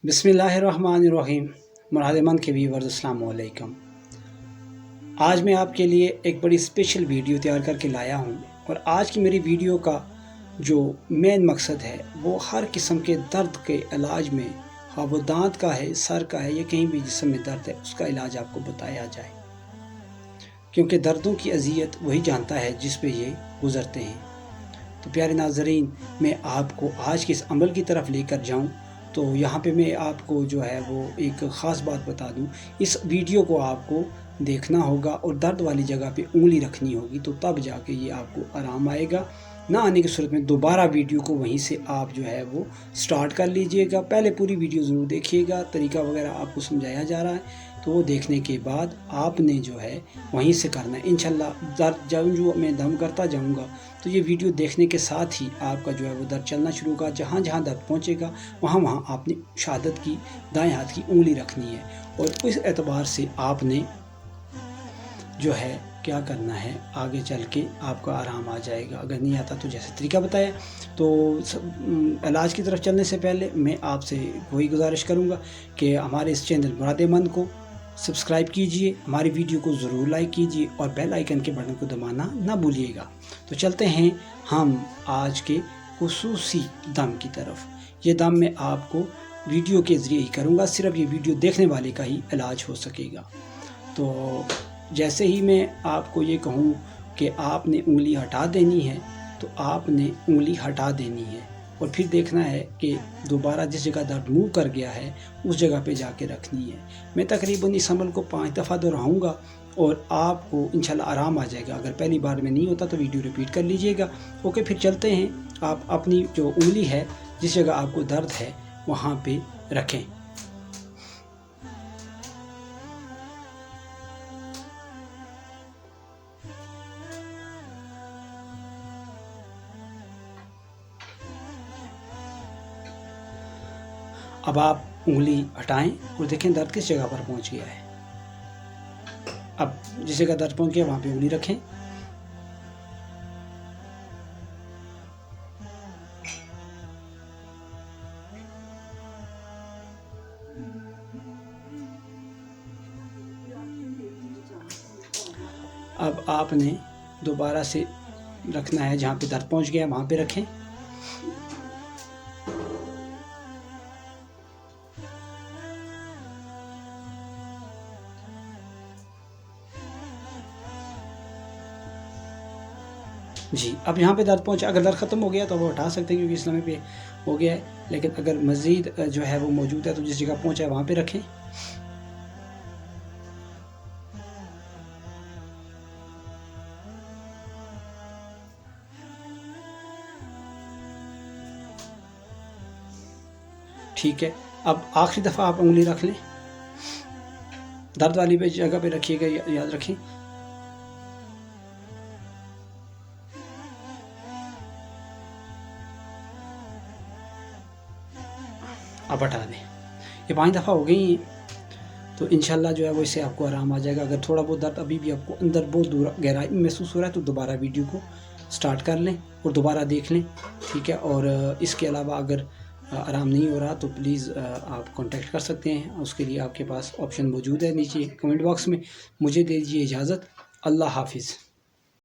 बिस्मिल्लाहिर्रहमानिर्रहीम। मुराद के व्यूअर्स अस्सलाम वालेकुम। आज मैं आपके लिए एक बड़ी स्पेशल वीडियो तैयार करके लाया हूँ और आज की मेरी वीडियो का जो मेन मकसद है वो हर किस्म के दर्द के इलाज में, हाँ वो दांत का है, सर का है या कहीं भी जिस्म में दर्द है, उसका इलाज आपको बताया जाए, क्योंकि दर्दों की अज़ियत वही जानता है जिस पे ये गुज़रते हैं। तो प्यारे नाज़रीन, मैं आपको आज के इस अमल की तरफ लेकर जाऊँ तो यहाँ पे मैं आपको जो है वो एक ख़ास बात बता दूँ। इस वीडियो को आपको देखना होगा और दर्द वाली जगह पे उंगली रखनी होगी, तो तब जाके ये आपको आराम आएगा। ना आने की सूरत में दोबारा वीडियो को वहीं से आप जो है वो स्टार्ट कर लीजिएगा। पहले पूरी वीडियो ज़रूर देखिएगा, तरीका वगैरह आपको समझाया जा रहा है, तो वो देखने के बाद आपने जो है वहीं से करना है। इंशाल्लाह दर्द जो मैं दम करता जाऊंगा तो ये वीडियो देखने के साथ ही आपका जो है वो दर्द चलना शुरू होगा। जहाँ जहाँ दर्द पहुँचेगा वहाँ वहाँ आपने शहादत की दाएं हाथ की उंगली रखनी है और उस एतबार से आपने जो है क्या करना है, आगे चल के आपका आराम आ जाएगा। अगर नहीं आता तो जैसे तरीका बताया। तो इलाज की तरफ चलने से पहले मैं आपसे वही गुजारिश करूँगा कि हमारे इस चैनल मुराद को सब्सक्राइब कीजिए, हमारी वीडियो को ज़रूर लाइक कीजिए और बेल आइकन के बटन को दबाना ना भूलिएगा। तो चलते हैं हम आज के खुसूसी दम की तरफ। ये दम मैं आपको वीडियो के ज़रिए ही करूँगा, सिर्फ ये वीडियो देखने वाले का ही इलाज हो सकेगा। तो जैसे ही मैं आपको ये कहूँ कि आपने उंगली हटा देनी है तो आपने उंगली हटा देनी है और फिर देखना है कि दोबारा जिस जगह दर्द मूव कर गया है उस जगह पे जाके रखनी है। मैं तकरीबन इस अमल को 5 दफ़ा दोहराऊँगा और आपको इंशाल्लाह आराम आ जाएगा। अगर पहली बार में नहीं होता तो वीडियो रिपीट कर लीजिएगा। ओके, फिर चलते हैं। आप अपनी जो उंगली है जिस जगह आपको दर्द है वहाँ पे रखें। अब आप उंगली हटाएं और देखें दर्द किस जगह पर पहुंच गया है। अब जिस जगह दर्द पहुंच गया वहां पे उंगली रखें। अब आपने दोबारा से रखना है, जहां पे दर्द पहुंच गया वहां पे रखें। जी, अब यहाँ पे दर्द पहुँचा। अगर दर्द ख़त्म हो गया तो वो हटा सकते हैं क्योंकि इस समय पे हो गया है, लेकिन अगर मज़ीद जो है वो मौजूद है तो जिस जगह पहुँचा है वहाँ पे रखें। ठीक है, अब आखिरी दफ़ा आप उंगली रख लें, दर्द वाली पे जगह पे रखिएगा, याद रखें। अब हटा दें। ये 5 दफ़ा हो गई हैं तो इंशाल्लाह जो है वो इससे आपको आराम आ जाएगा। अगर थोड़ा बहुत दर्द अभी भी आपको अंदर बहुत दूर गहराई में महसूस हो रहा है तो दोबारा वीडियो को स्टार्ट कर लें और दोबारा देख लें, ठीक है। और इसके अलावा अगर आराम नहीं हो रहा तो प्लीज़ आप कांटेक्ट कर सकते हैं, उसके लिए आपके पास ऑप्शन मौजूद है नीचे कमेंट बॉक्स में। मुझे दे दीजिए इजाज़त। अल्लाह हाफिज़।